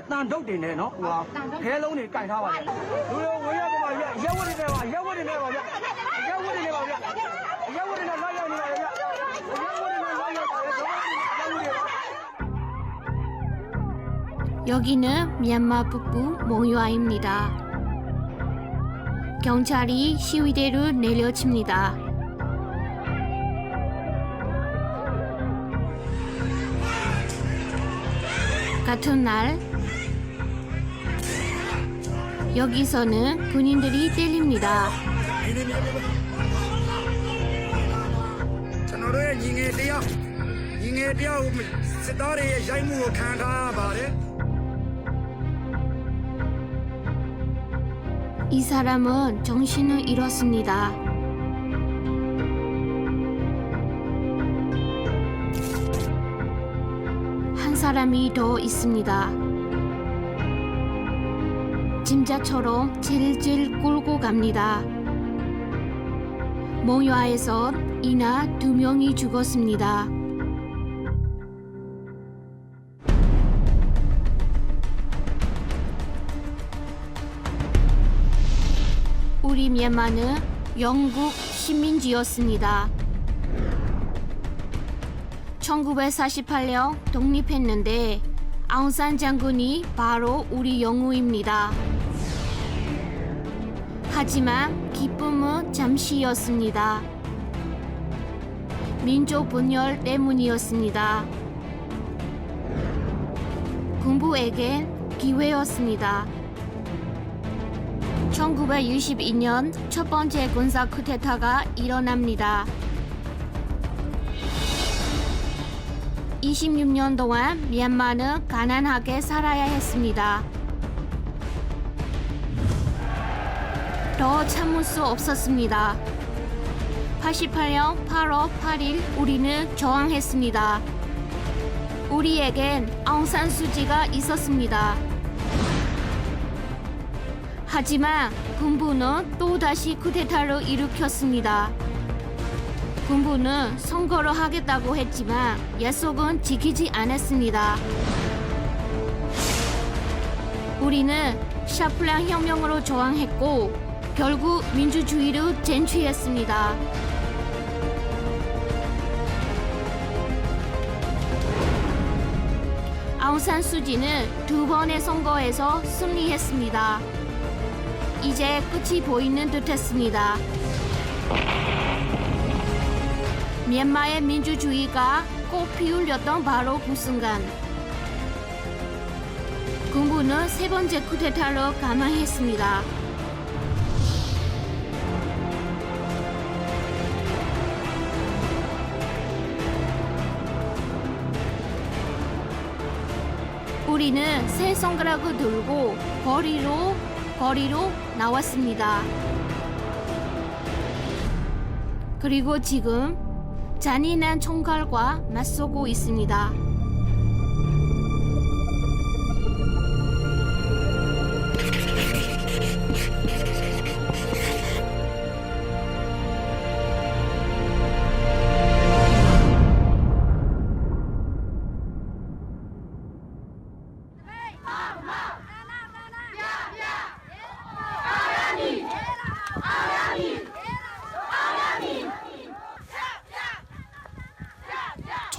딴 독 되네, 너. 와, 개롱이 까이타 봐. 누가 왜 야고 봐? 야고리 내봐, 야고리 내봐, 야고리 내봐, 야고리 나 나야 니 봐, 야고리 나 나야 봐. 여기는 미얀마 북부 몽유아입니다. 경찰이 시위대를 내려칩니다. 같은 날 여기서는 군인들이 때립니다. 이 사람은 정신을 잃었습니다. 한 사람이 더 있습니다. 짐자처럼 질질 끌고 갑니다. 몽유아에서 이나 2명이 죽었습니다. 우리 미얀마는 영국 식민지였습니다. 1948년 독립했는데 아웅산 장군이 바로 우리 영웅입니다. 하지만 기쁨은 잠시였습니다. 민족 분열 때문이었습니다. 군부에겐 기회였습니다. 1962년 첫 번째 군사 쿠데타가 일어납니다. 26년 동안 미얀마는 가난하게 살아야 했습니다. 더 참을 수 없었습니다. 88년 8월 8일 우리는 저항했습니다. 우리에겐 아웅산수지가 있었습니다. 하지만 군부는 또다시 쿠데타를 일으켰습니다. 군부는 선거를 하겠다고 했지만 약속은 지키지 않았습니다. 우리는 샤플란 혁명으로 저항했고 결국 민주주의를 쟁취했습니다. 아웅산 수지는 2번의 선거에서 승리했습니다. 이제 끝이 보이는 듯했습니다. 미얀마의 민주주의가 꽃 피우렸던 바로 그 순간 군부는 3번째 쿠데타를 감행했습니다. 우리는 새 손가락을 들고 거리로 나왔습니다. 그리고 지금 잔인한 총칼과 맞서고 있습니다.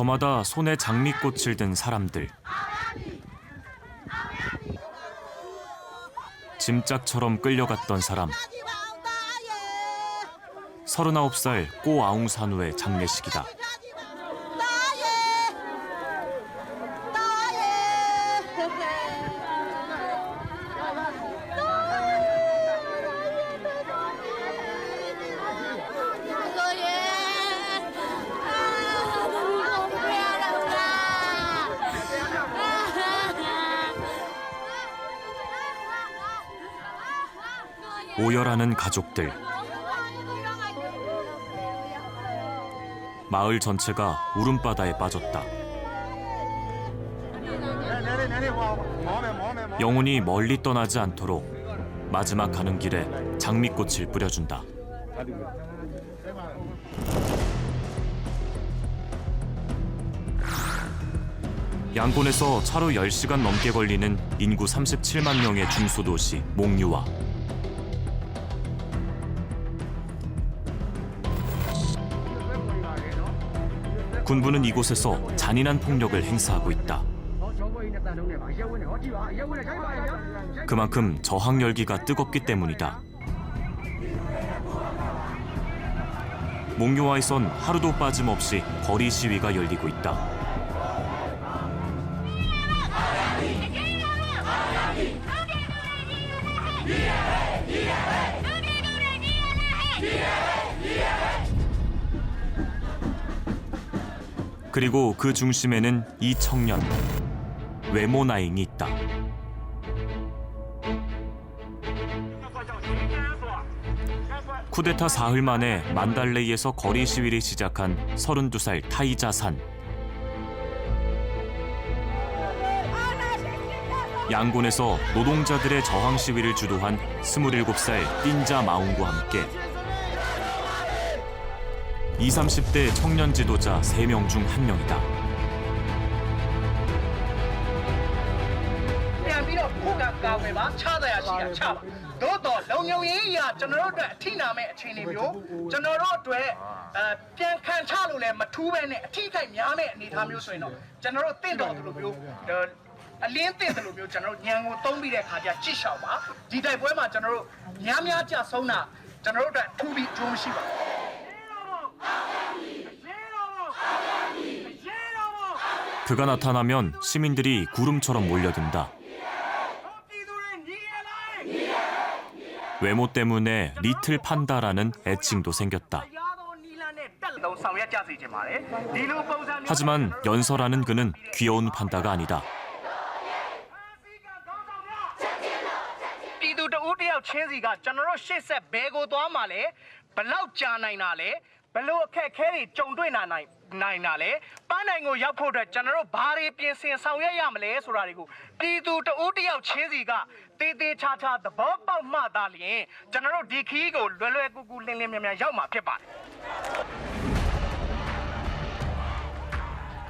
저마다 손에 장미꽃을 든 사람들. 짐짝처럼 끌려갔던 사람. 39살 꼬 아웅산우의 장례식이다. 오열하는 가족들. 마을 전체가 울음바다에 빠졌다. 영혼이 멀리 떠나지 않도록 마지막 가는 길에 장미꽃을 뿌려준다. 양곤에서 차로 10시간 넘게 걸리는 인구 37만 명의 중소도시 몽유와. 군부는 이곳에서 잔인한 폭력을 행사하고 있다. 그만큼 저항 열기가 뜨겁기 때문이다. 몽유와에선 하루도 빠짐없이 거리 시위가 열리고 있다. 그리고 그 중심에는 이 청년, 외모나잉이 있다. 쿠데타 사흘 만에 만달레이에서 거리 시위를 시작한 32살 타이자산. 양곤에서 노동자들의 저항 시위를 주도한 27살 띵자 마웅과 함께 20, 30대 청년 지도자 3명 중 1명이다. 그가 나타나면 시민들이 구름처럼 몰려든다. 외모 때문에 리틀 판다라는 애칭도 생겼다. 하지만 연설하는 그는 귀여운 판다가 아니다.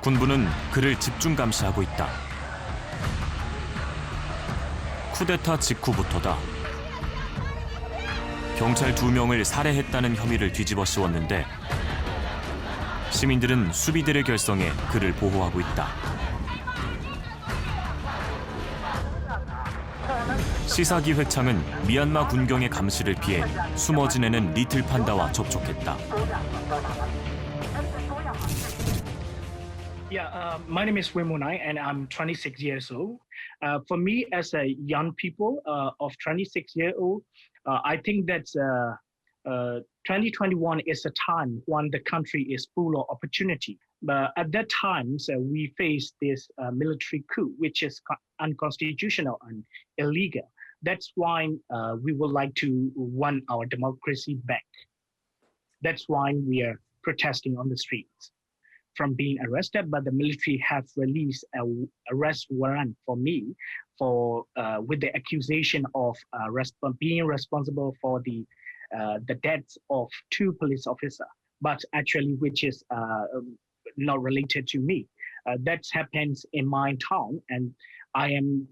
군부는 그를 집중 감시하고 있다. 쿠데타 직후부터다. 경찰 2명을 살해했다는 혐의를 뒤집어 씌웠는데 시민들은 수비대를 결성해 그를 보호하고 있다. 시사기 회창은 미얀마 군경의 감시를 피해 숨어 지내는 리틀 판다와 접촉했다. My name is Wimunai and I'm 26 years old. For me, as a young people of 26 years old, I think that 2021 is a time when the country is full of opportunity. But at that time, we face this military coup, which is unconstitutional and illegal. That's why we would like to want our democracy back. That's why we are protesting on the streets. From being arrested, but the military have released an arrest warrant for me for with the accusation of being responsible for the deaths of 2 police officers, but actually which is not related to me. That happens in my town, and I am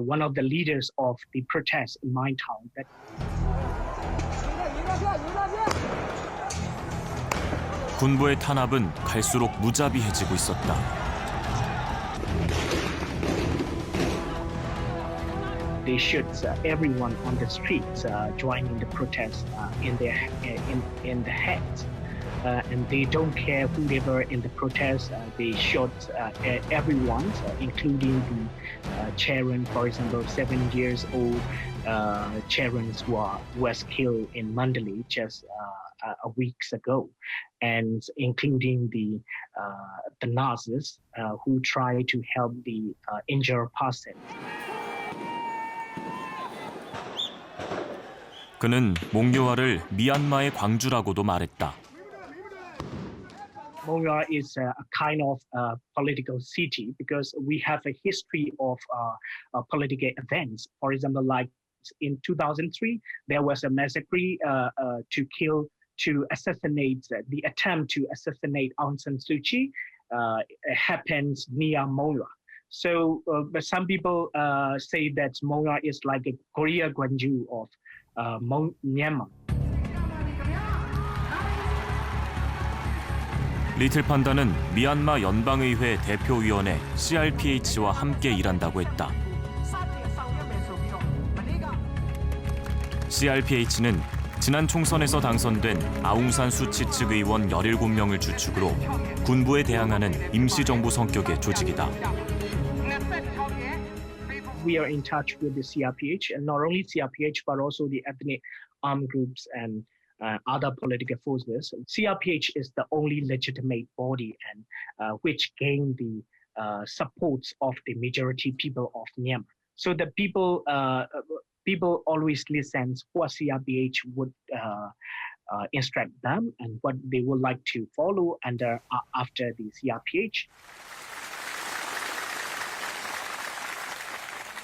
one of the leaders of the protest in my town. 군부의 탄압은 갈수록 무자비해지고 있었다. They shoot everyone on the streets joining the protest in the head, and they don't care whoever in the protest. They shot everyone, including the Charon, for example, 7 years old. Charon was killed in Mandalay just a weeks ago, and including the nurses who try to help the injured person. 그는 몽유와를 미얀마의 광주라고도 말했다. Mong Yuan is a kind of political city because we have a history of political events. For example, like in 2003, there was a massacre to assassinate, the attempt to assassinate Aung San Suu Kyi happens near Mong Yuan. So, but some people say that Mong Yuan is like a Korea Gwangju of Myanmar. 리틀 판다는 미얀마 연방의회 대표위원회 CRPH와 함께 일한다고 했다. CRPH는 지난 총선에서 당선된 아웅산 수치 측 의원 17명을 주축으로 군부에 대항하는 임시정부 성격의 조직이다. We are in touch with the CRPH, and not only CRPH, but also the ethnic armed groups and other political forces. CRPH is the only legitimate body and which gained the supports of the majority people of Myanmar. So the people always listen what CRPH would instruct them and what they would like to follow after the CRPH.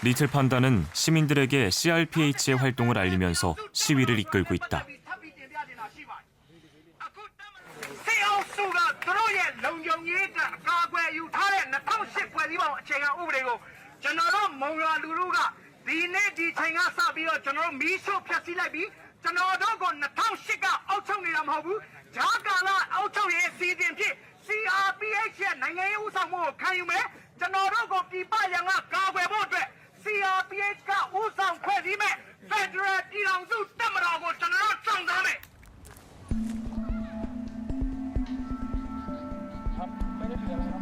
리틀 판다는 시민들에게 CRPH의 활동을 알리면서 시위를 이끌고 있다.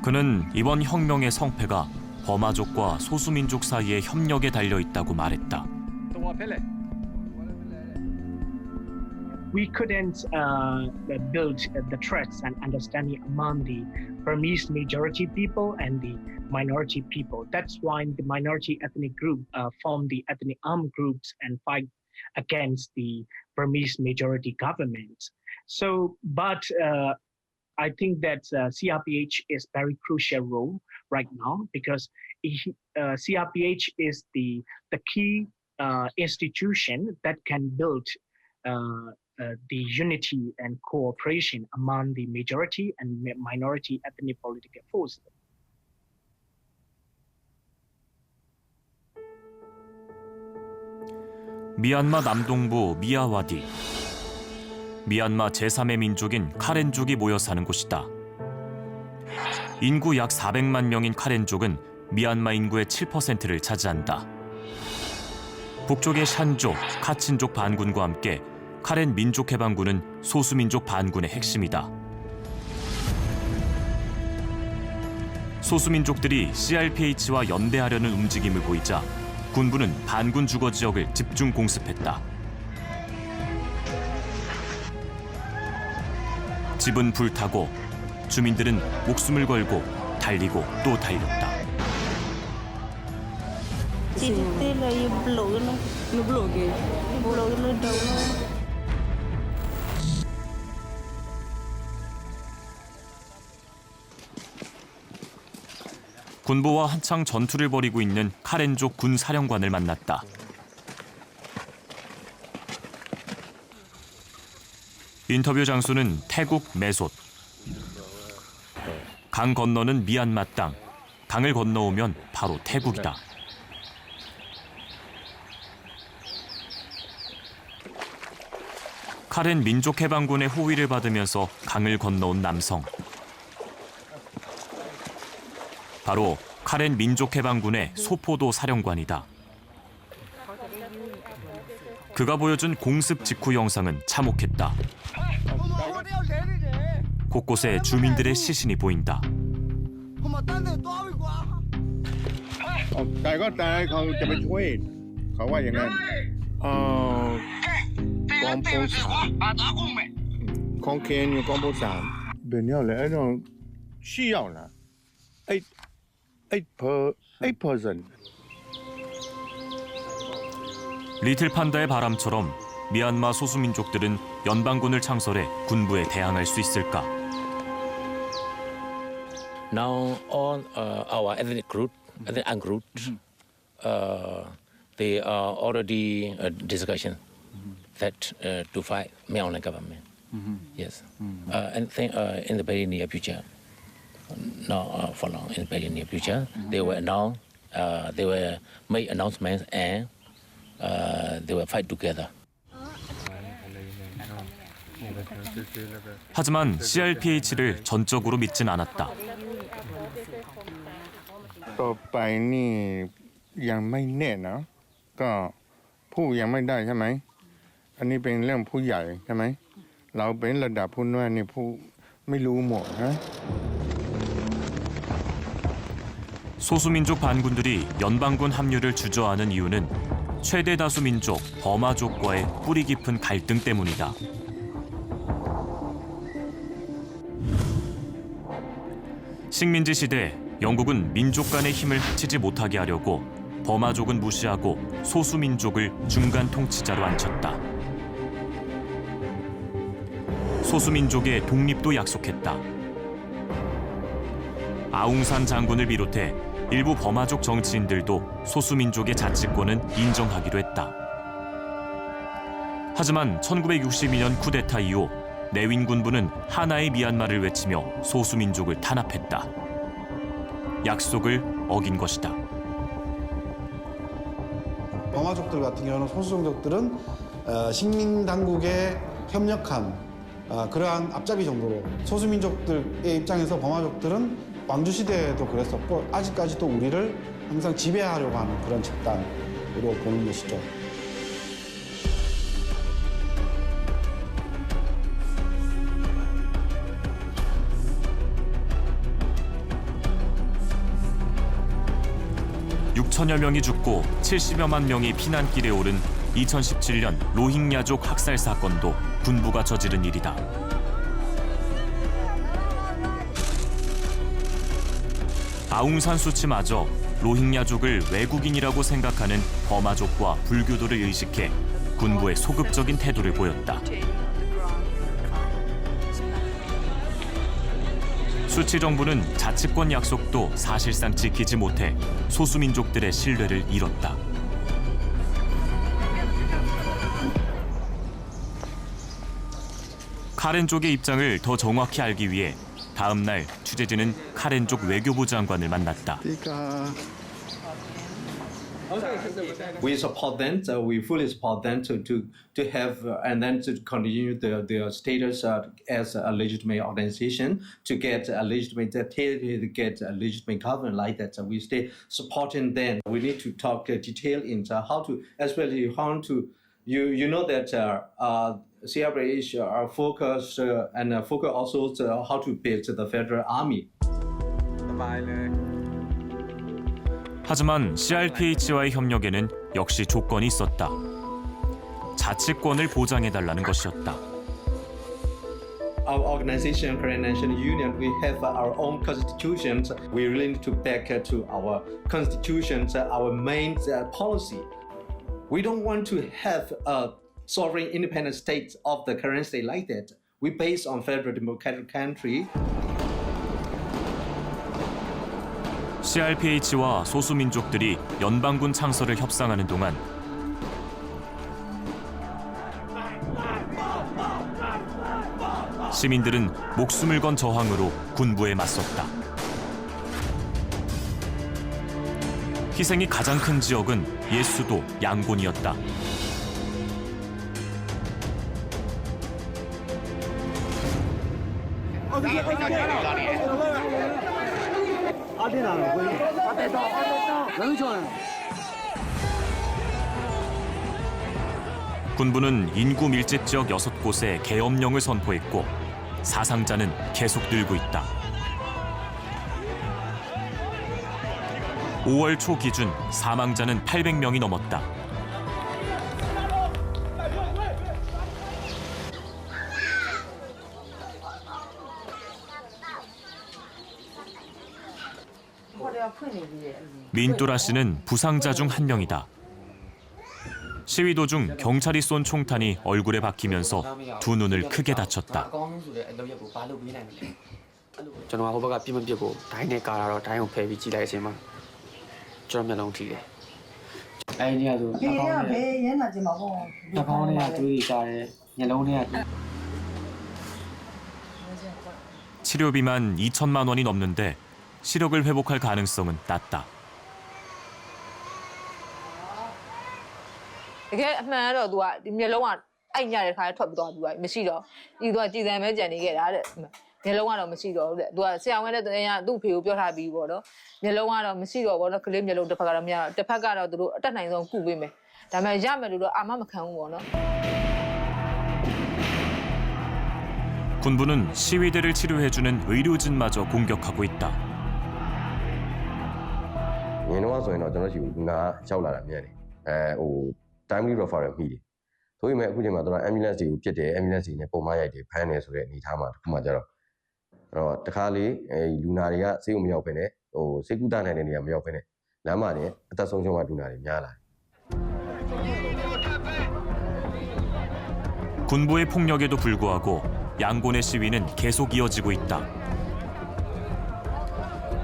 그는 이번 혁명의 성패가 버마족과 소수민족 사이의 협력에 달려 있다고 말했다. We couldn't build the trust and understanding among the Burmese majority people and the minority people. That's why the minority ethnic group form the ethnic armed groups and fight against the Burmese majority government. So, but I think that CRPH is very crucial role right now because CRPH is the key institution that can build the unity and cooperation among the majority and minority ethnic political forces. 미얀마 남동부 미야와디. 미얀마 제3의 민족인 카렌족이 모여 사는 곳이다. 인구 약 400만 명인 카렌족은 미얀마 인구의 7%를 차지한다. 북쪽의 샨족, 카친족 반군과 함께 카렌 민족해방군은 소수민족 반군의 핵심이다. 소수민족들이 CRPH와 연대하려는 움직임을 보이자 군부는 반군 주거 지역을 집중 공습했다. 집은 불타고 주민들은 목숨을 걸고 달리고 또 달렸다. 군부와 한창 전투를 벌이고 있는 카렌족 군 사령관을 만났다. 인터뷰 장소는 태국 메솥. 강 건너는 미얀마 땅. 강을 건너오면 바로 태국이다. 카렌 민족해방군의 호위를 받으면서 강을 건너온 남성. 바로 카렌 민족해방군의 소포도 사령관이다. 그가 보여준 공습 직후 영상은 참혹했다. 곳곳에 주민들의 시신이 보인다. 리틀 판다의 바람처럼 미얀마 소수민족들은 연방군을 창설해 군부에 대항할 수 있을까? Now all our ethnic groups, they are already discussion that to fight Myanmar government. Yes, and in the very near future, not for long, in the very near future, they will announce, they will make announcements and they will fight together. 하지만 CRPH를 전적으로 믿진 않았다. ต่อไปนี่ยังไม่แน่นะก็ผู้ยังไม่ได้ใช่ไหมอันนี้เป็นเรื่องผู้ใหญ่ใช่ไหมเราเป็นระดับผู้น้อยนี่ผู้ไม่รู้หมดฮะ 소수민족 반군들이 연방군 합류를 주저하는 이유는 최대 다수 민족 버마족과의 뿌리 깊은 갈등 때문이다. 식민지 시대 영국은 민족 간의 힘을 합치지 못하게 하려고 버마족은 무시하고 소수민족을 중간 통치자로 앉혔다. 소수민족의 독립도 약속했다. 아웅산 장군을 비롯해 일부 버마족 정치인들도 소수민족의 자치권은 인정하기로 했다. 하지만 1962년 쿠데타 이후 내윈 군부는 하나의 미얀마를 외치며 소수민족을 탄압했다. 약속을 어긴 것이다. 버마족들 같은 경우는 소수민족들은 식민 당국에 협력한 그러한 앞잡이 정도로 소수민족들의 입장에서 버마족들은 왕조 시대에도 그랬었고 아직까지도 우리를 항상 지배하려고 하는 그런 집단으로 보는 것이죠. (6천여) 명이 죽고 70여만 명이 피난길에 오른 2017년 로힝야족 학살 사건도 군부가 저지른 일이다. 아웅산 수치마저 로힝야족을 외국인이라고 생각하는 버마족과 불교도를 의식해 군부의 소극적인 태도를 보였다. 수치 정부는 자치권 약속도 사실상 지키지 못해 소수민족들의 신뢰를 잃었다. 카렌족의 입장을 더 정확히 알기 위해 다음 날 취재진은 카렌족 외교부 장관을 만났다. We support them. We fully support them to have and then to continue their status as a legitimate organization, to get a legitimate to get a legitimate government like that. So we stay supporting them. We need to talk detail into how to, especially how to. You know that CRPH are focused and focus also how to build the federal army. 하지만 CRPH와의 협력에는 역시 조건이 있었다. 자치권을 보장해달라는 것이었다. Our organization, Korean National Union, we have our own constitutions. We really need to back to our constitutions, our main policy. We don't want to have a sovereign independent state of the current state like that. We based on federal democratic country. CRPH와 소수민족들이 연방군 창설을 협상하는 동안 시민들은 목숨을 건 저항으로 군부에 맞섰다. 희생이 가장 큰 지역은 예수도 양곤이었다. 군부는 인구 밀집 지역 6곳에 계엄령을 선포했고 사상자는 계속 늘고 있다. 5월 초 기준 사망자는 800명이 넘었다. 민뚜라 씨는 부상자 중 한 명이다. 시위 도중 경찰이 쏜 총탄이 얼굴에 박히면서 두 눈을 크게 다쳤다. ကျွန်တော်ဟိုဘက်ကပြစ်မပြစ်ကိုဒိုင်းနဲ့ကာတာတော့ဒိုင်းကိုဖယ်ပြီးကြည့်လိုက်အချိန်မှာကျွန်တော်မျက်လုံးထိတယ်အဲ့ဒီကဆိုတစ်ပေါင်းနဲ့ရမ်းလာကြမှာပေါ့တစ်ပေါင်းနဲ့ကသွေးကြတယ်မျက်လုံးနဲ့က 치료비만 2천만 원이 넘는데 시력을 회복할 가능성은 낮다. တကယ်အမှန်ကတော့ तू ကဒီမျက်လုံးကအဲ့ညတဲ့ခါထွက်ပြီးသွားပြီးပါမရှိတော့ဒီ तू ကကြည်စံပဲကြံနေခဲ့တာတဲ့မျက်လုံးကတော့မရှိတော့ဘူးတဲ့ तू ကဆရာဝန်နဲ့တကယ်ကသူ့ဖေကိုပြောထားပြီးပေါ့နော်မျက်လုံးကတော့မရှိတော့ဘောနော်ကလေးမျက်လုံးတစ်ဖက်ကတော့မရတစ်ဖက်ကတော့သူတို့အတက်နိုင်ဆုံးကုပေးမယ်ဒါပေမဲ့ရမယ်လို့တော့အာမမခံဘူးပေါ့နော် 군부는 시위대를 치료해주는 의료진마저 공격하고 있다. ငင်းတော့ဆိုရင်တော့ကျွန်တော်ရှိဘူးငါရောက်လာတာမြန်တယ်ဟို timely referral မိတယ်ဆိုပေမဲ့အခုချိန်မှာကျွန်တော် ambulance တွေကိုပြစ်တယ် ambulance တွေနဲ့ပုံမရိုက်တယ်ဖမ်းတယ်ဆိုတဲ့အနေအထားမှာတစ်ခုမှကြတော့အဲ့တော့တခါလေလူနာတွေကဆေးရုံမရောက်ဘဲနဲ့ဟိုစိတ်ကူးတနိုင်တဲ့နေရာမရောက်ဘဲနဲ့လမ်းမှာနေအသက်ဆုံးရှုံးတဲ့လူနာတွေများလာတယ် 군부의 폭력에도 불구하고 양곤의 시위는 계속 이어지고 있다.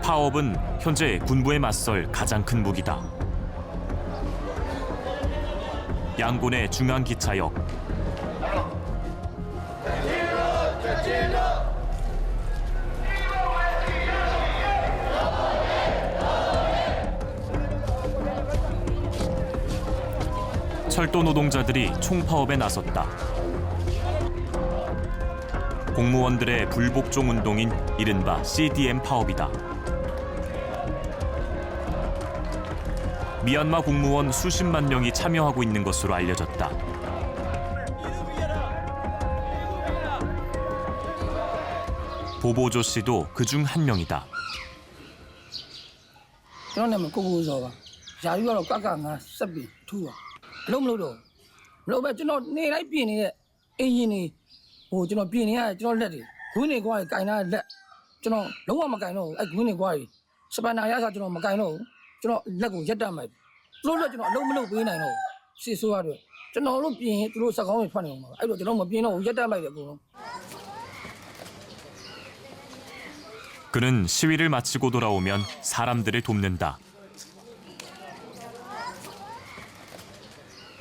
파업은 현재 군부에 맞설 가장 큰 무기다. 양곤의 중앙기차역. 철도 노동자들이 총파업에 나섰다. 공무원들의 불복종 운동인 이른바 CDM 파업이다. 미얀마 공무원 수십만 명이 참여하고 있는 것으로 알려졌다. 보보조 씨도 그중 한 명이다. 저는 고고서가 자유로 깎아가 섭비 투어 롬로도 로베 저는 내가 비니에 인인이 뭐 저는 비니야 저는 레디 군이 과에 가이나 레 저는 너무 안 가이노 아 군이 과에 스파나야사 저는 안 가이노 저는 레고 였단 말 로로 저는 너무 비나이노 시소하도 저는 로 비니 로 사강을 파는 거 아이도 저는 뭐 비노 였단 말이야 고 그는 시위를 마치고 돌아오면 사람들을 돕는다.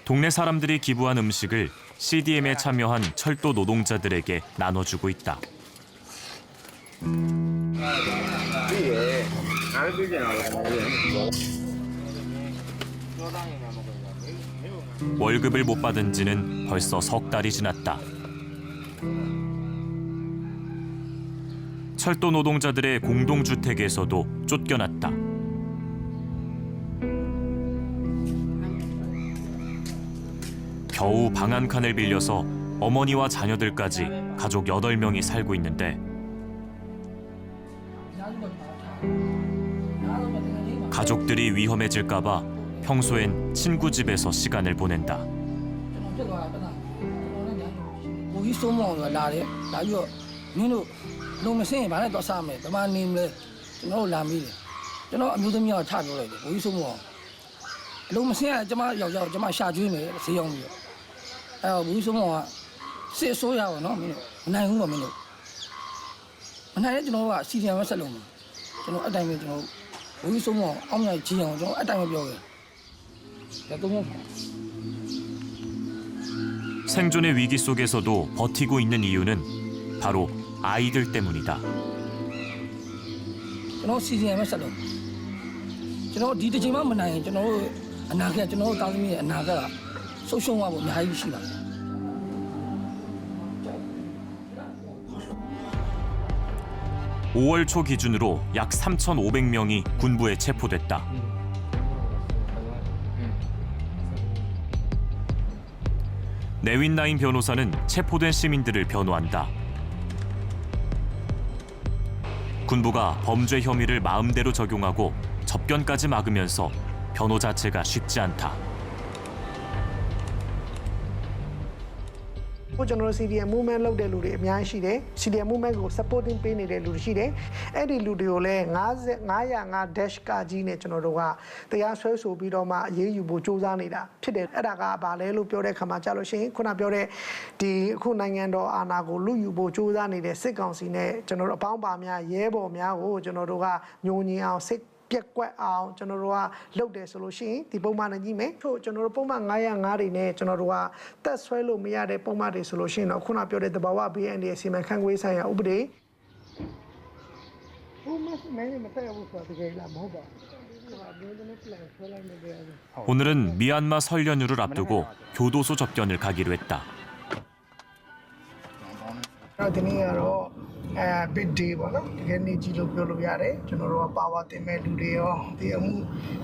동네 사람들이 기부한 음식을 CDM에 참여한 철도 노동자들에게 나눠주고 있다. 월급을 못 받은 지는 벌써 석 달이 지났다. 철도 노동자들의 공동주택에서도 쫓겨났다. 겨우 방 한 칸을 빌려서 어머니와 자녀들까지 가족 8명이 살고 있는데 가족들이 위험해질까 봐 평소엔 친구 집에서 시간을 보낸다. 너무 생이 많이 더 싸면 그만님래 저는 라미래 저는 아무도미야 차줘래 우리 소모 너무 생이 정말 여자 정말 샤주네 세용이요 아 우리 소모가 세소야고 너 나이고 뭐 민도 나이 저는 시리아만 살롱 저는 아다임에 저는 우리 소모 엄마 지형 저는 아다임에 벼게 내가 생존의 위기 속에서도 버티고 있는 이유는 바로 아이들 때문이다. 저는 시리아만 살롱 저는 디디지만 만나요 저는 아나게 저는 다음에 아나가 소송하고 많이 싫어. 5월 초 기준으로 약 3,500명이 군부에 체포됐다. 네윈나인 변호사는 체포된 시민들을 변호한다. 군부가 범죄 혐의를 마음대로 적용하고 접견까지 막으면서 변호 자체가 쉽지 않다. ကျွန်တော် CDM movement လုပ်တဲ့လူတွေအများကြီးရှိတယ် CDM movement ကို supporting ပေးနေတဲ့လူတွေရှိတယ်အဲ့ဒီလူတွေကိုလည်း905 dash ကကြီးနဲ့ကျွန်တော်တို့ကတရားစွဲဆိုပြီးတော့မှအရေးယူဖို့စ조사နေတာဖြစ်တယ်အဲ့ဒါကဘာလဲလို့ပြောတဲ့ခါမှာကြာလို့ရှိရင်ခုနပြောတဲ့ဒီအခုနိုင်ငံတော်အာဏာကိုလူယူဖို့စ조사နေတဲ့စစ်ကောင်စီနဲ့ကျွန်တော်တို့အပေါင်းပါများရဲဘော်များကိုကျွန်တော်တို့ကညှို့ညင်အောင်စစ်ပြက်ကွက်အောင်ကျွန်တော်တို့ကလုပ်တယ်ဆိုလို့ရှိရင်ဒီပုံမှန်နဲ့ကြီးမယ်ထို့ကျွန်တော်တို့ပုံမှန်905တွေနဲ့ကျွန်တော်တို့ကတက်ဆွဲလို့မရတဲ့ပုံမှန်တွေဆိုလို့ရှိရင်တော့ခုနပြောတဲ့တဘာဝ BND စီမံခန့်ခွဲဆိုင်ရာဥပဒေ오늘은 미얀마 설 연휴를 앞두고 교도소 접견을 가기로 했다. ဒီနေ့ကတော့big day ပေါ့နော်တကယ်နေ့ကြီးလို့ပြောလို့ရတယ်ကျွန်တော်တို့ကပါဝါတင်မဲ့လူတွေရောဒီအမှု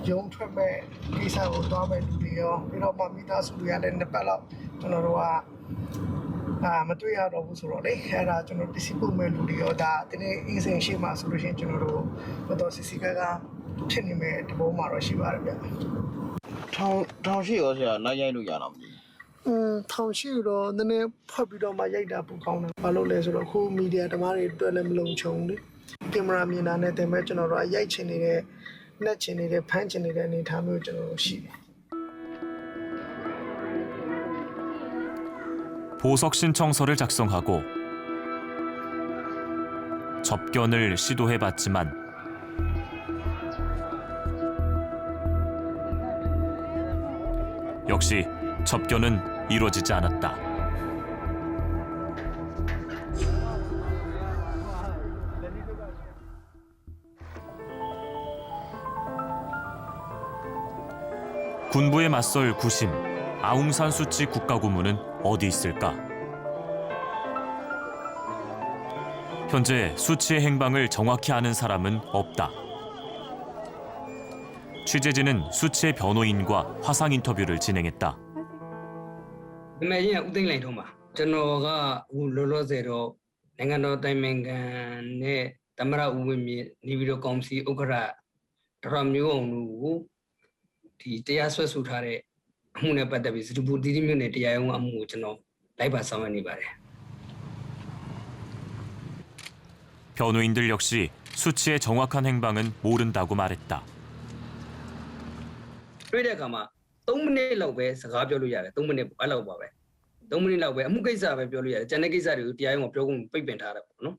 ရုံးထွက်မဲ့ကိစ္စကိုသွားမဲ့လူတွေရောပြီးတော့မှမိသားစုတွေကလည်းနှစ်ပတ်လောက်ကျွန်တော်တို့ကမတွေ့ရတော့ဘူးဆိုတော့လေအဲ့ဒါကျွန်တော်ပစ္စည်းပို့မဲ့လူတွေရောဒါဒီနေ့အင်းစင်ရှိမှဆိုလို့ရှိရင်ကျွန်တော်တို့တော့စစ်စစ်ကဖြစ်နေမဲ့ဒီဘုံမှာတော့ရှိပါတယ်ဗျထောင်ရှိရောဆရာလိုက်ရိုက်လို့ရတော့မသိထောင်ရှိတော့နည်းနည်းဖတ်ပြီးတော့မှရိုက်တာပိုကောင်းတယ်ဘာလို့လဲဆိုတော့ခုမီဒီယာဓမ္မတွေတွေ့လည်းမလုံခြုံဘူးကင်မရာမြင်တာနဲ့တင်မဲ့ကျွန်တော်တို့ရိုက်ချင်နေတဲ့နှက်ချင်နေတဲ့ဖမ်းချင်နေတဲ့အနေအထားမျိုးကျွန်တော်တို့ရှိတယ် 보석 신청서를 작성하고 접견을 시도해봤지만 역시 접견은 이루어지지 않았다. 군부에 맞설 구심, 아웅산 수치 국가고문은 어디 있을까? 현재 수치의 행방을 정확히 아는 사람은 없다. 취재진은 수치의 변호인과 화상 인터뷰를 진행했다. ဒီမှာရင်ဦးသိန်းလိုက်တော့မှာကျွန်တော်ကဟိုလောလောဆယ်တော့နိုင်ငံတော်တိုင်ပင်ခံနဲ့သမရဦးဝင်းမြင့်နေပြီးတော့ကောင်စီဥက္ကဋ္ဌဒေါက်တာမျိုးအောင်တို့ကိုဒီတရားစွဲဆိုထားတဲ့အမှုနဲ့ပတ်သက်ပြီးစတူပူတီတီမြို့နယ်တရားရုံးအမှုကိုကျွန်တော်လိုက်ပါဆောင်ရွက်နေပါတယ် 변호인들 역시 수치의 정확한 행방은 모른다고 말했다. တွေ့တဲ့အခါမှာ3မိနစ်လောက်ပဲစကားပြောလို့ရတယ်3မိနစ်အဲ့လောက်ပါပဲ3မိနစ်လောက်ပဲအမှုကိစ္စပဲပြောလို့ရတယ်ကျန်တဲ့ကိစ္စတွေကိုတရားရုံးကပြောကုန်ပိတ်ပင်ထားတယ်ပေါ့နော်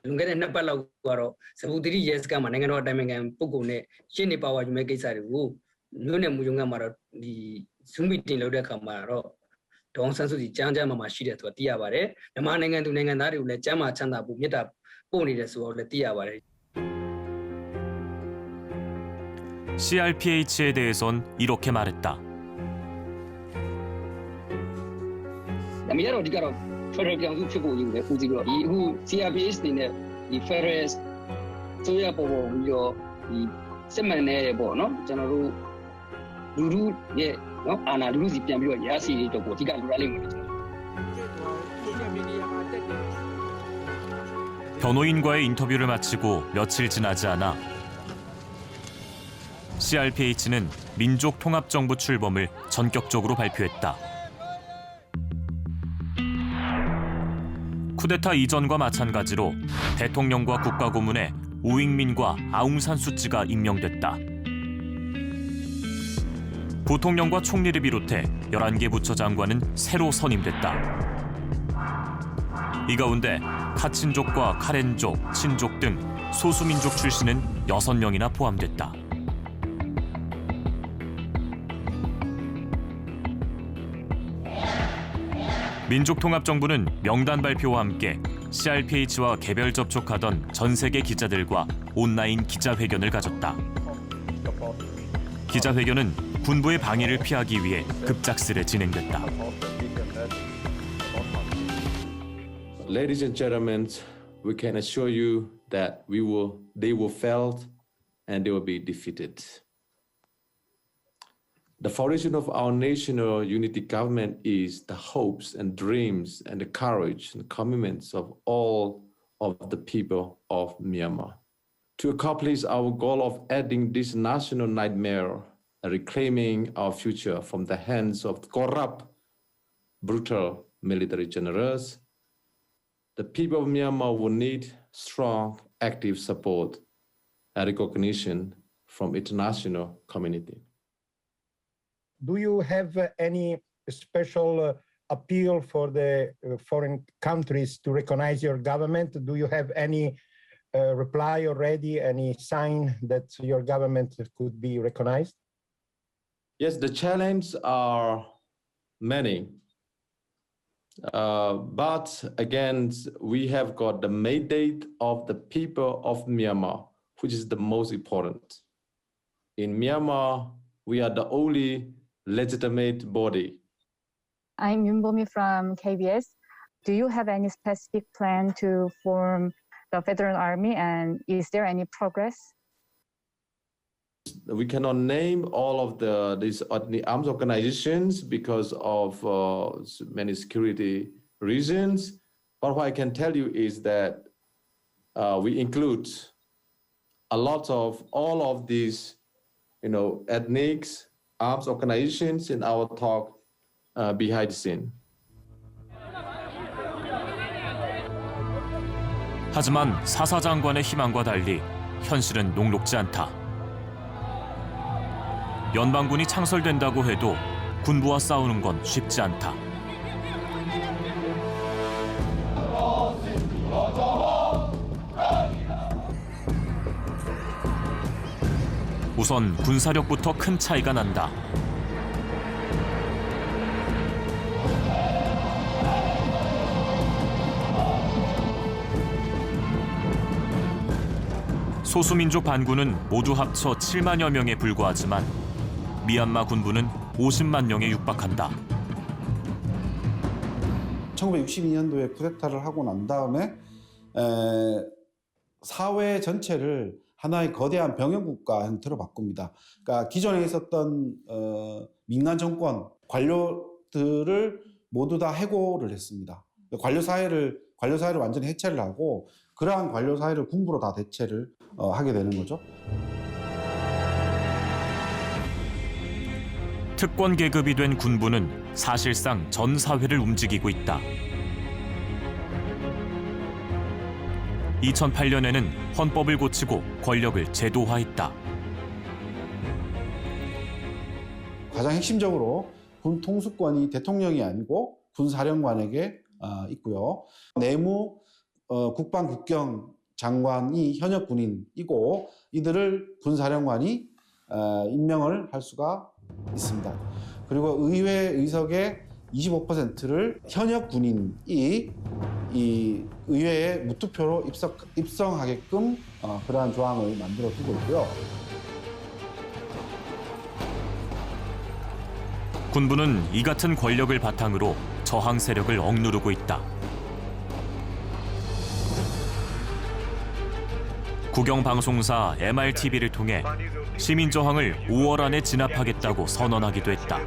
လွန်ခဲ့တဲ့2ပတ်လောက်ကတော့စပူတီရဲစခန်းမှာနိုင်ငံတော်အတိုင်ပင်ခံပုဂ္ဂိုလ်နဲ့ရှင်းနေပါဝါယူမဲ့ကိစ္စတွေကိုမြို့နယ်မူရုံးကမှာတော့ဒီ Zoom meeting လုပ်တဲ့အခါမှာတော့ဒေါအောင်ဆန်းစုကြည်ကြမ်းမှာရှိတယ်ဆိုတာသိရပါတယ်မြန်မာနိုင်ငံသူနိုင်ငံသားတွေကိုလည်းကျမ်းမာချမ်းသာဖို့မြတ်တာပို့နေတယ်ဆိုတော့လည်းသိရပါတယ် CRPH에 대해선 이렇게 말했다. အမေကတော့ဒီကတော့ Federal ပြောင်းစုဖြစ်ဖို့ယူတယ်ဦးစီးတော့ဒီအခု CRPH နေနဲ့ဒီ Federal ဆိုရပေါ်ပေါ်ပြီးတော့ဒီစစ်မှန်တဲ့ပေါ့နော်ကျွန်တော်တို့လူလူရဲ့နော်အာဏာလူလူစီပြန်ပြီးတော့ရရှိရေးတော့ကိုအဓိကလိုရလိမ့်မယ်ကျွန်တော် 변호인과의 인터뷰를 마치고 며칠 지나지 않아 CRPH는 민족통합정부 출범을 전격적으로 발표했다. 쿠데타 이전과 마찬가지로 대통령과 국가고문에 우익민과 아웅산 수치가 임명됐다. 부통령과 총리를 비롯해 11개 부처 장관은 새로 선임됐다. 이 가운데 카친족과 카렌족, 친족 등 소수민족 출신은 6명이나 포함됐다. 민족통합정부는 명단 발표와 함께 CRPH와 개별 접촉하던 전 세계 기자들과 온라인 기자회견을 가졌다. 기자회견은 군부의 방해를 피하기 위해 급작스레 진행됐다. Ladies and gentlemen, we can assure you that they will fail and they will be defeated. The foundation of our national unity government is the hopes and dreams and the courage and commitments of all of the people of Myanmar. To accomplish our goal of ending this national nightmare and reclaiming our future from the hands of corrupt, brutal military generals. The people of Myanmar will need strong, active support and recognition from international community. Do you have any special appeal for the foreign countries to recognize your government? Do you have any reply already, any sign that your government could be recognized? Yes, the challenges are many. But again, we have got the mandate of the people of Myanmar, which is the most important. In Myanmar, we are the only legitimate body. I'm Yunbomi from KBS. Do you have any specific plan to form the Federal Army, and is there any progress? We cannot name all of these armed organizations because of many security reasons. But what I can tell you is that we include a lot of all of these, ethnic arms organizations in our talk behind the scene. 하지만 사사장관의 희망과 달리 현실은 녹록지 않다. 연방군이 창설된다고 해도 군부와 싸우는 건 쉽지 않다. 우선 군사력부터 큰 차이가 난다. 소수민족 반군은 모두 합쳐 7만여 명에 불과하지만 미얀마 군부는 50만 명에 육박한다. 1962년도에 쿠데타를 하고 난 다음에 사회 전체를 하나의 거대한 병영국가 형태로 바꿉니다. 그러니까 기존에 있었던 민간 정권 관료들을 모두 다 해고를 했습니다. 관료 사회를 완전히 해체를 하고 그러한 관료 사회를 군부로 다 대체를 하게 되는 거죠. 특권 계급이 된 군부는 사실상 전 사회를 움직이고 있다. 2008년에는 헌법을 고치고 권력을 제도화했다. 가장 핵심적으로 군 통수권이 대통령이 아니고 군사령관에게 있고요. 내무, 국방, 국경 장관이 현역 군인이고 이들을 군사령관이 임명을 할 수가 있습니다. 그리고 의회 의석의 25%를 현역 군인이 이 의회에 무투표로 입성하게끔 그러한 조항을 만들어 두고 있고요. 군부는 이 같은 권력을 바탕으로 저항 세력을 억누르고 있다. 국영방송사 MRTV를 통해 시민 저항을 5월 안에 진압하겠다고 선언하기도 했다.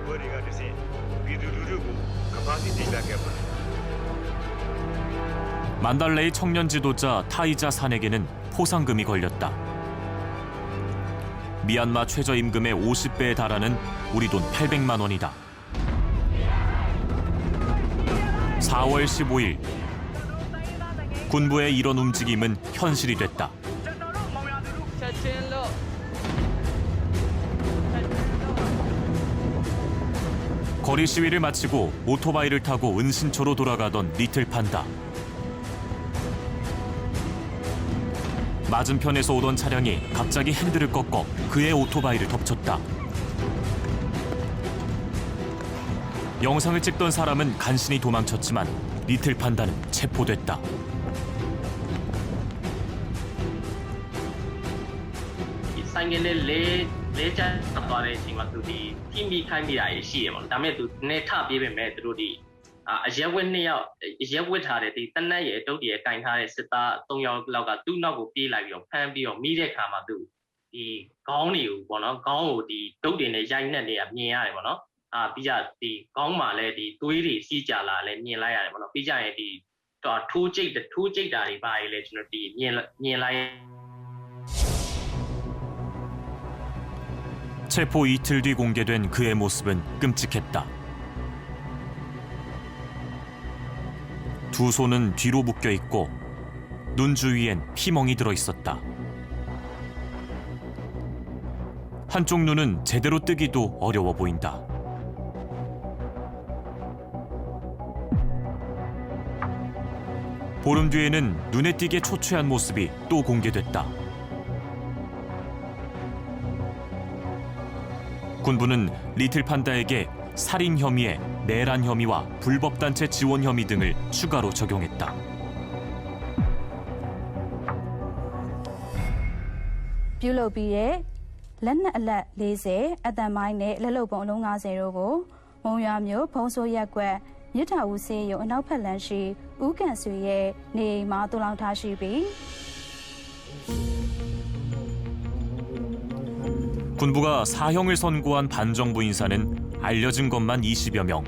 만달레이 청년 지도자 타이자 산에게는 포상금이 걸렸다. 미얀마 최저임금의 50배에 달하는 우리 돈 800만 원이다. 4월 15일 군부의 이런 움직임은 현실이 됐다. 거리 시위를 마치고 오토바이를 타고 은신초로 돌아가던 리틀 판다. 맞은편에서 오던 차량이 갑자기 핸들을 꺾어 그의 오토바이를 덮쳤다. 영상을 찍던 사람은 간신히 도망쳤지만 리틀 판다는 체포됐다. 체포 이틀 뒤 공개된 그의 모습은 끔찍했다. 두 손은 뒤로 묶여 있고 눈 주위엔 피멍이 들어 있었다. 한쪽 눈은 제대로 뜨기도 어려워 보인다. 보름 뒤에는 눈에 띄게 초췌한 모습이 또 공개됐다. 군부는 리틀 판다에게 살인 혐의에 내란 혐의와 불법 단체 지원 혐의 등을 추가로 적용했다. 뷰로비의 렌나 알라 레세 아다마이네 레로본 롱아세로고 몽야묘 봉소약과 유타우세요 나우팔란시 우간수의 네 마돌랑타시비 군부가 사형을 선고한 반정부 인사는 알려진 것만 20여 명.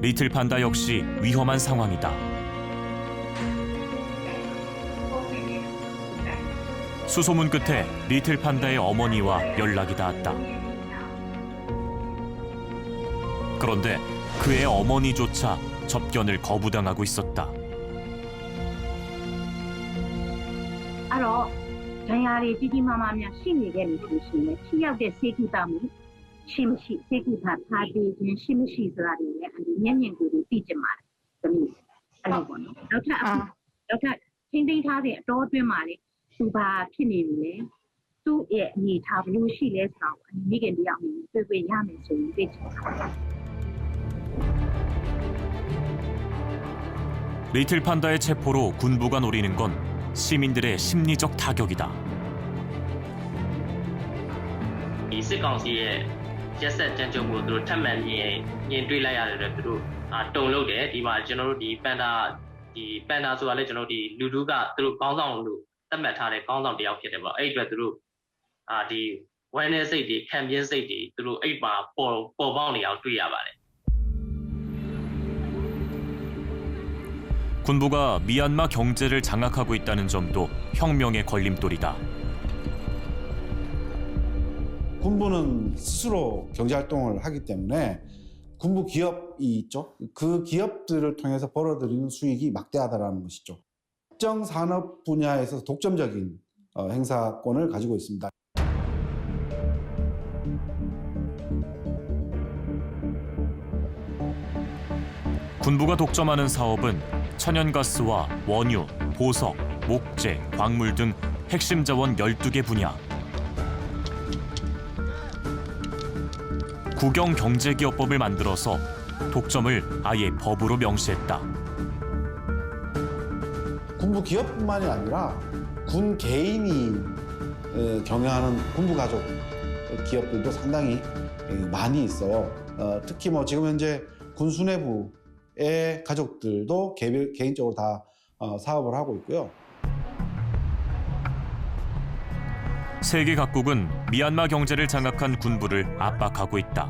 리틀 판다 역시 위험한 상황이다. 수소문 끝에 리틀 판다의 어머니와 연락이 닿았다. 그런데 그의 어머니조차 접견을 거부당하고 있었다. 알어. 전야리 지지마마면 심리게 미심심에 치약의 세구다무 심시 세구다 파디 심시스라리에 아니 년년들이 삐지 말. 그미 알고는. 여타 팅팅타의 도드에 말이 수바 피니네. 수의 니 타블루시레서 니게 리아미 되게 야면서 되지. 리틀 판다의 체포로 군부가 노리는 건 시민들의 심리적 타격이다. စစ်ကောင်စီရဲ့ရက်ဆက်ကြမ်းကြုတ်မှုကိုသူတို့ထပ်မံမြင်တွေ့လိုက်ရတယ်တဲ့သူတို့တုံ့လုပ်တယ်ဒီမှာကျွန်တော်တို့ဒီပန်ဒါဆိုတာလေကျွန်တော်ဒီလူထုကသူတို့ကောင်းဆောင်လို့သတ်မှတ်ထားတဲ့ကောင်းဆောင်တစ်ယောက်ဖြစ်တယ်ပေါ့အဲ့အတွက်သူတို့ဒီဝမ်းနဲ့စိတ်တွေခံပြင်းစိတ်တွေသူတို့အဲ့မှာပေါ်ပေါက်နေအောင်တွေ့ရပါတယ် 군부가 미얀마 경제를 장악하고 있다는 점도 혁명의 걸림돌이다. 군부는 스스로 경제활동을 하기 때문에 군부 기업이 있죠. 그 기업들을 통해서 벌어들이는 수익이 막대하다는 것이죠. 특정 산업 분야에서 독점적인 행사권을 가지고 있습니다. 군부가 독점하는 사업은 천연가스와 원유, 보석, 목재, 광물 등 핵심 자원 12개 분야. 국영경제기업법을 만들어서 독점을 아예 법으로 명시했다. 군부 기업뿐만이 아니라 군 개인이 경영하는 군부 가족 기업들도 상당히 많이 있어요. 특히 뭐 지금 현재 군 수뇌부의 가족들도 개인적으로 다 사업을 하고 있고요. 세계 각국은 미얀마 경제를 장악한 군부를 압박하고 있다.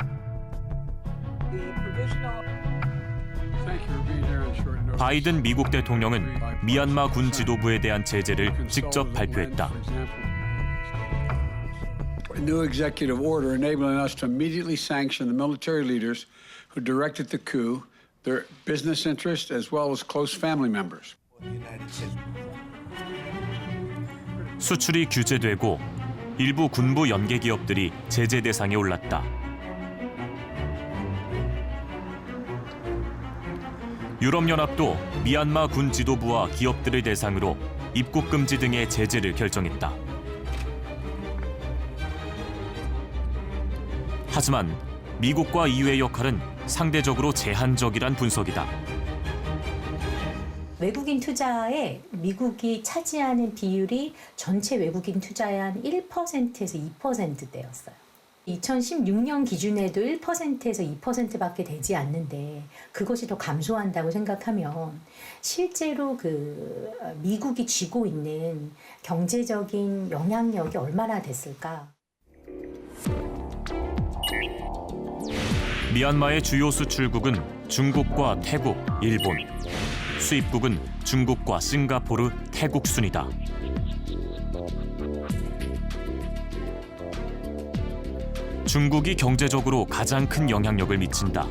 바이든 미국 대통령은 미얀마 군 지도부에 대한 제재를 직접 발표했다. A new executive order enabling us to immediately sanction the military leaders who directed the coup, their business interests as well as close family members. 수출이 규제되고 일부 군부 연계 기업들이 제재 대상에 올랐다. 유럽연합도 미얀마 군 지도부와 기업들을 대상으로 입국 금지 등의 제재를 결정했다. 하지만 미국과 EU의 역할은 상대적으로 제한적이란 분석이다. 외국인 투자에 미국이 차지하는 비율이 전체 외국인 투자의 한 1%에서 2%대였어요. 2016년 기준에도 1%에서 2%밖에 되지 않는데 그것이 더 감소한다고 생각하면 실제로 그 미국이 쥐고 있는 경제적인 영향력이 얼마나 됐을까? 미얀마의 주요 수출국은 중국과 태국, 일본. 수입국은 중국과 싱가포르, 태국 순이다. 중국이 경제적으로 가장 큰 영향력을 미친다.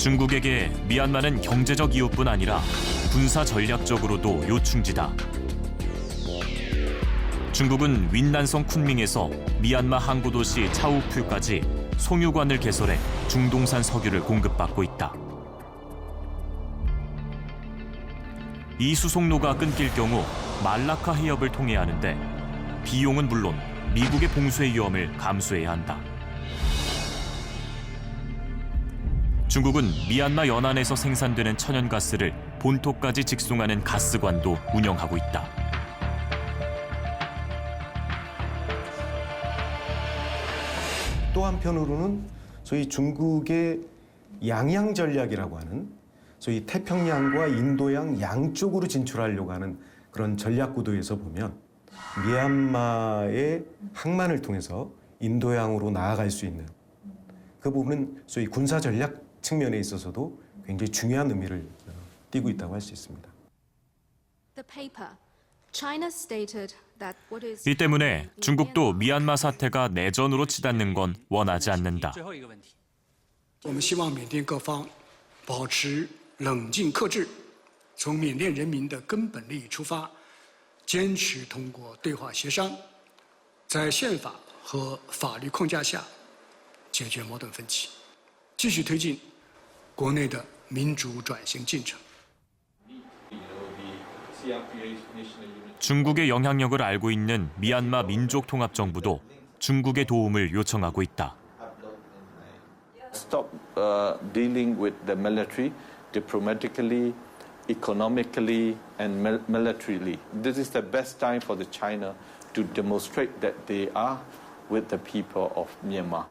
중국에게 미얀마는 경제적 이웃뿐 아니라 군사 전략적으로도 요충지다. 중국은 윈난성 쿤밍에서 미얀마 항구 도시 차우프까지 송유관을 개설해 중동산 석유를 공급받고 있다. 이 수송로가 끊길 경우 말라카 해협을 통해야 하는데 비용은 물론 미국의 봉쇄 위험을 감수해야 한다. 중국은 미얀마 연안에서 생산되는 천연가스를 본토까지 직송하는 가스관도 운영하고 있다. 또 한편으로는 소위 중국의 양양 전략이라고 하는 소위 태평양과 인도양 양쪽으로 진출하려고 하는 그런 전략 구도에서 보면 미얀마의 항만을 통해서 인도양으로 나아갈 수 있는 그 부분은 소위 군사 전략 측면에 있어서도 굉장히 중요한 의미를 띠고 있다고 할 수 있습니다. 이 때문에 중국도 미얀마 사태가 내전으로 치닫는 건 원하지 않는다. 我们希望缅甸各方保持冷静克制，从缅甸人民的根本利益出发，坚持通过对话协商，在宪法和法律框架下解决矛盾分歧，继续推进国内的民主转型进程。 중국의 영향력을 알고 있는 미얀마 민족통합정부도 중국의 도움을 요청하고 있다. Stop dealing with the military diplomatically, economically, and militarily. This is the best time for the China to demonstrate that they are with the people of Myanmar.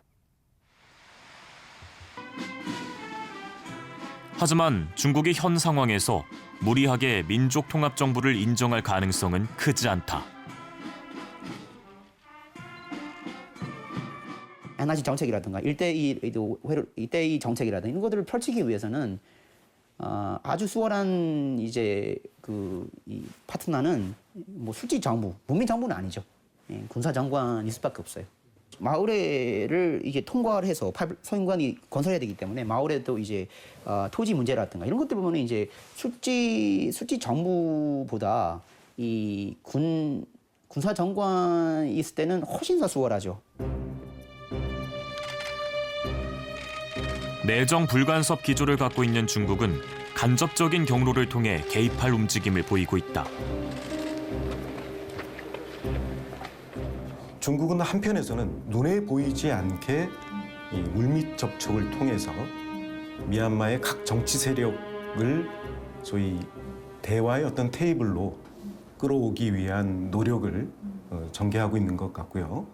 하지만 중국의 현 상황에서 무리하게 민족통합정부를 인정할 가능성은 크지 않다. 에너지 정책이라든가 1대2 정책이라든가 이런 것들을 펼치기 위해서는 아주 수월한 이제 이 파트너는 뭐 실질 정부, 문민 정부는 아니죠. 군사 장관일 수밖에 없어요. 마을회를 이게 통과를 해서 서인관이 건설해야 되기 때문에 마을회도 이제 토지 문제라든가 이런 것들 보면 이제 실질 정부보다 이 군사 정관이 있을 때는 훨씬 더 수월하죠. 내정 불간섭 기조를 갖고 있는 중국은 간접적인 경로를 통해 개입할 움직임을 보이고 있다. 중국은 한편에서는 눈에 보이지 않게 이 물밑 접촉을 통해서 미얀마의 각 정치 세력을 소위 대화의 어떤 테이블로 끌어오기 위한 노력을 전개하고 있는 것 같고요.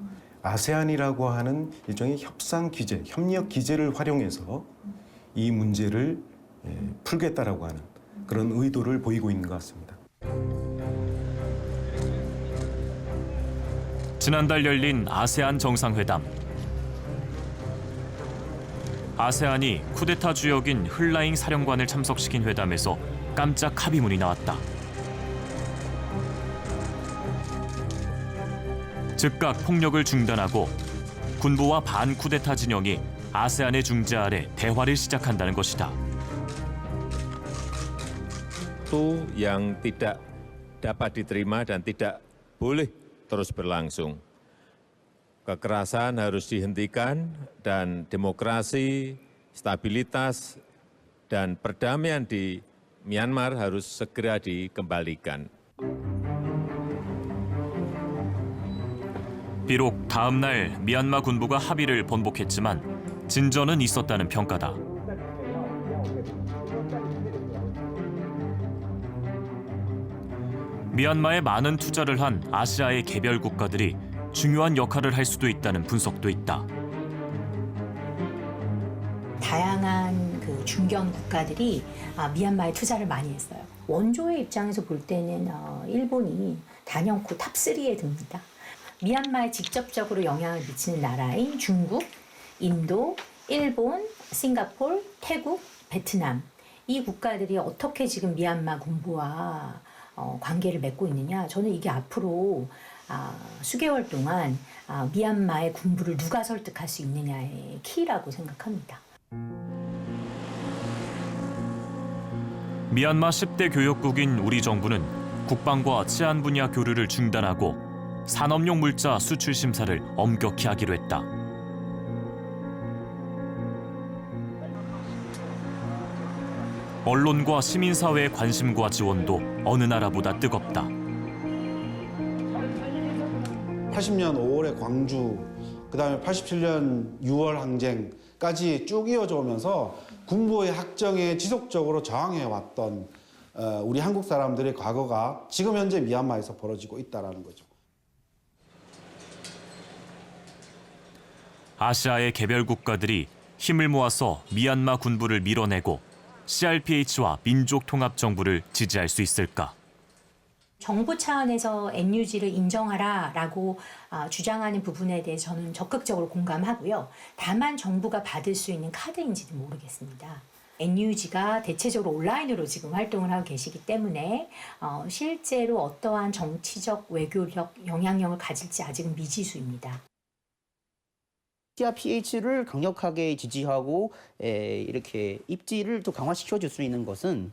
아세안이라고 하는 일종의 협상 기제, 협력 기제를 활용해서 이 문제를 풀겠다라고 하는 그런 의도를 보이고 있는 것 같습니다. 지난달 열린 아세안 정상회담. 아세안이 쿠데타 주역인 흘라잉 사령관을 참석시킨 회담에서 깜짝 합의문이 나왔다. 즉각 폭력을 중단하고 군부와 반쿠데타 진영이 아세안의 중재 아래 대화를 시작한다는 것이다. Itu yang tidak dapat diterima dan tidak boleh terus berlangsung. Kekerasan harus dihentikan dan demokrasi, stabilitas, dan perdamaian di Myanmar harus segera dikembalikan. 비록 다음 날 미얀마 군부가 합의를 번복했지만 진전은 있었다는 평가다. 미얀마에 많은 투자를 한 아시아의 개별 국가들이 중요한 역할을 할 수도 있다는 분석도 있다. 다양한 그 중견 국가들이 미얀마에 투자를 많이 했어요. 원조의 입장에서 볼 때는 일본이 단연코 탑3에 듭니다. 미얀마에 직접적으로 영향을 미치는 나라인 중국, 인도, 일본, 싱가포르, 태국, 베트남 이 국가들이 어떻게 지금 미얀마 군부와 관계를 맺고 있느냐. 저는 이게 앞으로 수개월 동안 미얀마의 군부를 누가 설득할 수 있느냐의 키라고 생각합니다. 미얀마 10대 교역국인 우리 정부는 국방과 치안 분야 교류를 중단하고 산업용 물자 수출 심사를 엄격히 하기로 했다. 언론과 시민사회의 관심과 지원도 어느 나라보다 뜨겁다. 80년 5월의 광주, 그다음에 87년 6월 항쟁까지 쭉 이어져 오면서 군부의 학정에 지속적으로 저항해 왔던 우리 한국 사람들의 과거가 지금 현재 미얀마에서 벌어지고 있다는 거죠. 아시아의 개별 국가들이 힘을 모아서 미얀마 군부를 밀어내고 CRPH와 민족통합정부를 지지할 수 있을까? 정부 차원에서 NUG를 인정하라라고 주장하는 부분에 대해서 저는 적극적으로 공감하고요. 다만 정부가 받을 수 있는 카드인지는 모르겠습니다. NUG가 대체적으로 온라인으로 지금 활동을 하고 계시기 때문에 실제로 어떠한 정치적, 외교력, 영향력을 가질지 아직은 미지수입니다. CRPH를 강력하게 지지하고 이렇게 입지를 또 강화시켜줄 수 있는 것은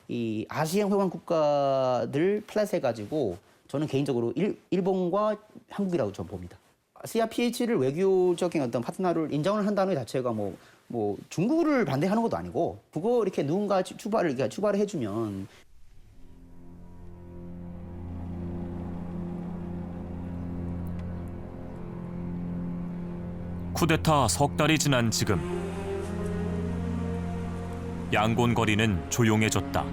이 아시안 회원 국가들 플러스 해가지고 저는 개인적으로 일본과 한국이라고 저는 봅니다. CRPH를 외교적인 어떤 파트너를 인정을 한다는 것 자체가 뭐 중국을 반대하는 것도 아니고 그거 이렇게 누군가 추발을 해주면. 쿠데타 석 달이 지난 지금 양곤 거리는 조용해졌다.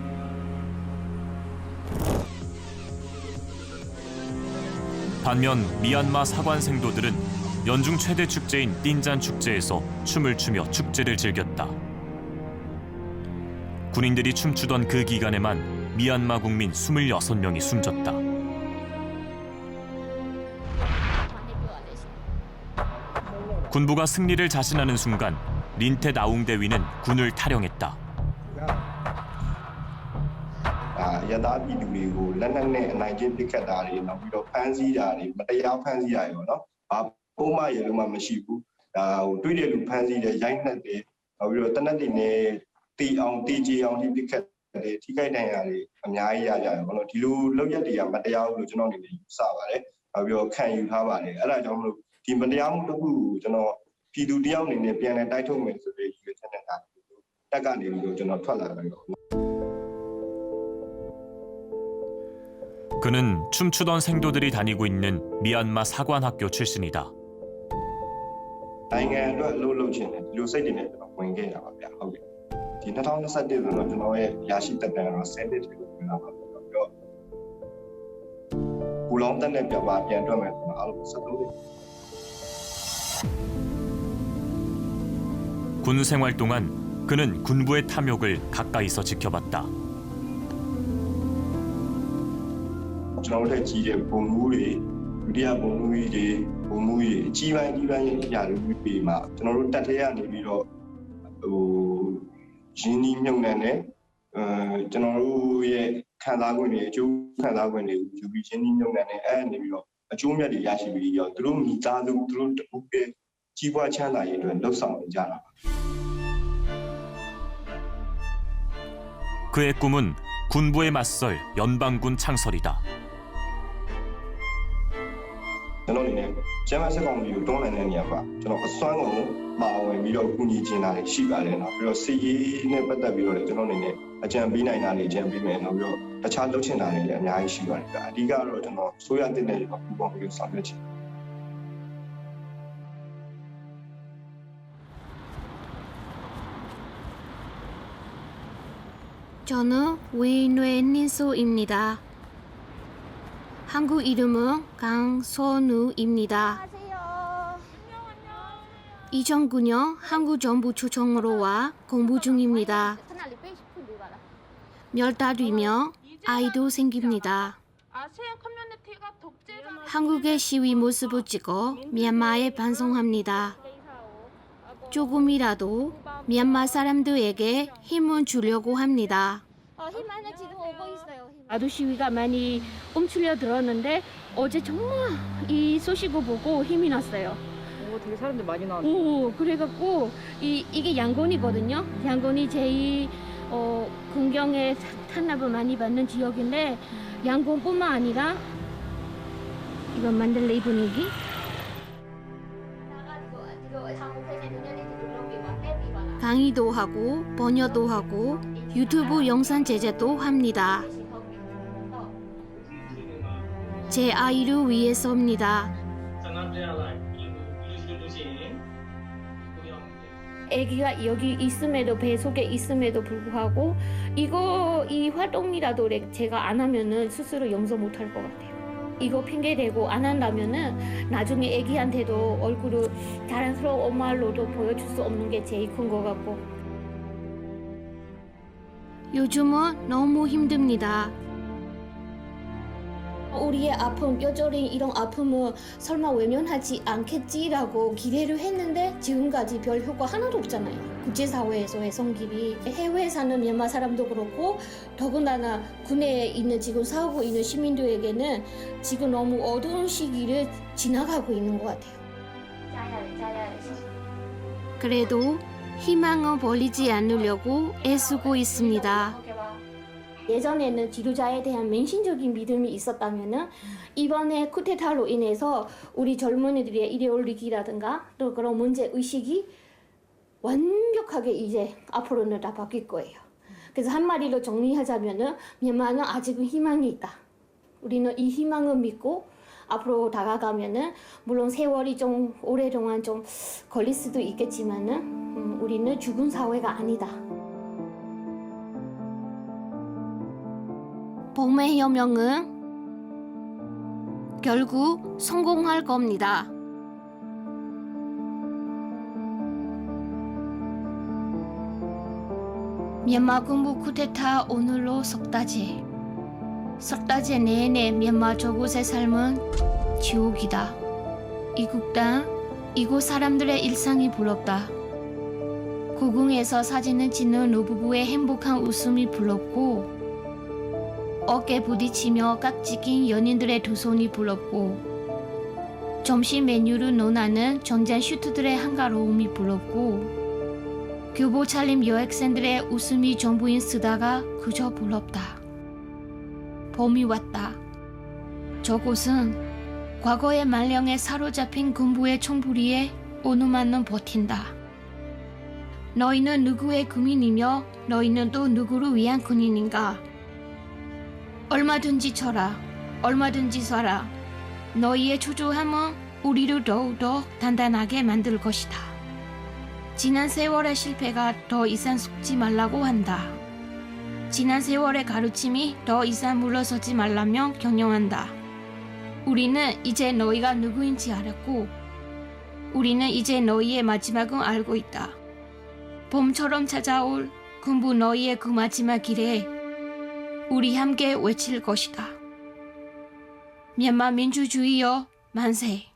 반면 미얀마 사관 생도들은 연중 최대 축제인 띵잔 축제에서 춤을 추며 축제를 즐겼다. 군인들이 춤추던 그 기간에만 미얀마 국민 26명이 숨졌다. 군부가 승리를 자신하는 순간 린테 나웅 대위는 군을 탈영했다. ရသားပြည်သူတွေကိုလက်နက်နဲ့အနိုင်ကျင့်ပစ်ခတ်တာတွေနောက်ပြီးတော့ဖမ်းဆီးတာတွေမတရားဖမ်းဆီးတာတွေပေါ့နော်။ဘာပုံမှန်ရေလုံးမှမရှိဘူး။ဒါဟိုတွေ့တဲ့လူဖမ်းဆီးတဲ့ရိုက်နှက်တယ်နောက်ပြီးတော့တနက်တွေနဲ့တီအောင်တီကြီးအောင်ဒီပစ်ခတ်တယ်ထိခိုက်ဒဏ်ရာတွေအများကြီးရကြတယ်ပေါ့နော်။ဒီလိုလုပ်ရက်တွေကမတရားဘူးလို့ကျွန်တော်အနေနဲ့ယူဆပါတယ်။နောက်ပြီးတော့ခံယူထားပါတယ်။အဲ့ဒါကြောင့်မလို့ဒီမတရားမှုတစ်ခုကိုကျွန်တော်ပြည်သူတယောက်အနေနဲ့ပြန်လည်တိုက်ထုတ်မယ်ဆိုတဲ့ရည်ရွယ်ချက်နဲ့တက်ကနေပြီးတော့ကျွန်တော်ထွက်လာတယ်ပေါ့။ 그는 춤추던 생도들이 다니고 있는 미얀마 사관학교 출신이다. နိုင်ငံအတွက်လှုပ်လှုပ်ခြင်းနဲ့ဒီလိုစိတ်တွေနဲ့ကျွန်တော်ဝင်ခဲ့တာပါဗျာဟုတ်ကဲ့ဒီ2021ဆိုတော့ကျွန်တော်ရဲ့ရရှိတက်တယ်တော့10နှစ်ထိကိုဝင်လာပါပြီးတော့ဘူလောင်းတက်နဲ့ပြန်တွက်မယ်ဆိုတော့အားလုံး73နှစ် 군 생활 동안 그는 군부의 탐욕을 가까이서 지켜봤다. ကျွန်တော်တို့လက်ကြီးတဲ့ဘုံမူတွေဒုတိယဘုံမူတွေဘုံမူတွေအကြီးပိုင်းရဲ့အရာတွေမှာကျွန်တော်တို့တက်ထဲကနေပြီးတော့ဟိုရင်းနှီးမြုပ်နှံတဲ့ကျွန်တော်တို့ရဲ့ခံစား권တွေအကျိုးခံစား권တွေယူပြီးရင်းနှီးမြုပ်နှံတဲ့အဲ့နေပြီးတော့အကျိုးမြတ်တွေရရှိပြီးတော့သူတို့မိသားစုသူတို့တူတဲ့ကြီးပွားချမ်းသာရေးအတွက်လှုပ်ဆောင်နေကြတာပါ 그의 꿈은 군부에 맞설 연방군 창설이다. ကျွန်တော်အနေနဲ့ကျန်းမာရေးကောင်စီကိုတွန်းလှန်တဲ့နေရာမှာကျွန်တော်အစွမ်းကုန်ပါဝင်ပြီးတော့ကူညီချင်တာတွေရှိပါတယ်နော်ပြီးတော့စီရေးနဲ့ပတ်သက်ပြီးတော့ကျွန်တော်အနေနဲ့အကြံပေးနိုင်တာတွေအကြံပေးမယ်နောက်ပြီးတော့တခြားလုပ်ချင်တာတွေလည်းအများကြီးရှိပါတယ်ဗျာအဓိကတော့ကျွန်တော်ဆိုရတဲ့နေရာမှာပူပေါင်းပြီးဆောင်ရွက်ချင် 저는 웨이뇌닌소입니다. 한국 이름은 강선우입니다. 2009년 한국 정부 초청으로 와 공부 중입니다. 몇 달 뒤면 아이도 생깁니다. 한국의 시위 모습을 찍어 미얀마에 방송합니다. 조금이라도 미얀마 사람들에게 힘을 주려고 합니다. 힘 하나 지금 오고 있어요. 아도 시위가 많이 움츠려 들었는데 어제 정말 이 소식을 보고 힘이 났어요. 오, 되게 사람들 많이 나왔네. 오, 그래갖고 이게 양곤이거든요. 양곤이 제일 군경에 탄압을 많이 받는 지역인데 양곤뿐만 아니라 이건 만들레이 분위기. 강의도 하고 번역도 하고 유튜브 영상 제작도 합니다. 제 아이를 위해서입니다. 아기가 여기 있음에도 배 속에 있음에도 불구하고 이 활동이라도 제가 안 하면은 스스로 용서 못 할 것 같아요. 이거 핑계 대고 안 한다면은 나중에 아기한테도 얼굴을 자랑스러운 엄마로도 보여줄 수 없는 게 제일 큰 것 같고. 요즘은 너무 힘듭니다. 우리의 아픔, 뼈저린 이런 아픔을 설마 외면하지 않겠지라고 기대를 했는데 지금까지 별 효과 하나도 없잖아요. 국제사회에서의 손길이 해외에 사는 미얀마 사람도 그렇고 더군다나 군내에 있는 지금 싸우고 있는 시민들에게는 지금 너무 어두운 시기를 지나가고 있는 것 같아요. 그래도 희망을 버리지 않으려고 애쓰고 있습니다. 예전에는 지도자에 대한 맹신적인 믿음이 있었다면은 이번에 쿠데타로 인해서 우리 젊은이들의 이데올로기라든가 또 그런 문제 의식이 완벽하게 이제 앞으로는 다 바뀔 거예요. 그래서 한마디로 정리하자면은 미얀마는 아직은 희망이 있다. 우리는 이 희망을 믿고 앞으로 다가가면은 물론 세월이 좀 오랫동안 좀 걸릴 수도 있겠지만은 우리는 죽은 사회가 아니다. 봄의 혁명은 결국 성공할 겁니다. 미얀마 군부 쿠데타 오늘로 석 달째. 석 달째 내내 미얀마 저곳의 삶은 지옥이다. 이국 땅, 이곳 사람들의 일상이 부럽다. 고궁에서 사진을 찍는 노부부의 행복한 웃음이 부럽고 어깨 부딪히며 깍지 낀 연인들의 두 손이 부럽고 점심 메뉴를 논하는 정장 슈트들의 한가로움이 부럽고 교복 차림 여학생들의 웃음이 전부인 쓰다가 그저 부럽다. 봄이 왔다. 저곳은 과거의 말령에 사로잡힌 군부의 총부리에 오늘만은 버틴다. 너희는 누구의 국민이며 너희는 또 누구를 위한 군인인가? 얼마든지 쳐라, 얼마든지 쏴라. 너희의 초조함은 우리를 더욱더 단단하게 만들 것이다. 지난 세월의 실패가 더 이상 속지 말라고 한다. 지난 세월의 가르침이 더 이상 물러서지 말라며 격려한다. 우리는 이제 너희가 누구인지 알았고 우리는 이제 너희의 마지막은 알고 있다. 봄처럼 찾아올 군부 너희의 그 마지막 길에 우리 함께 외칠 것이다. 미얀마 민주주의여 만세.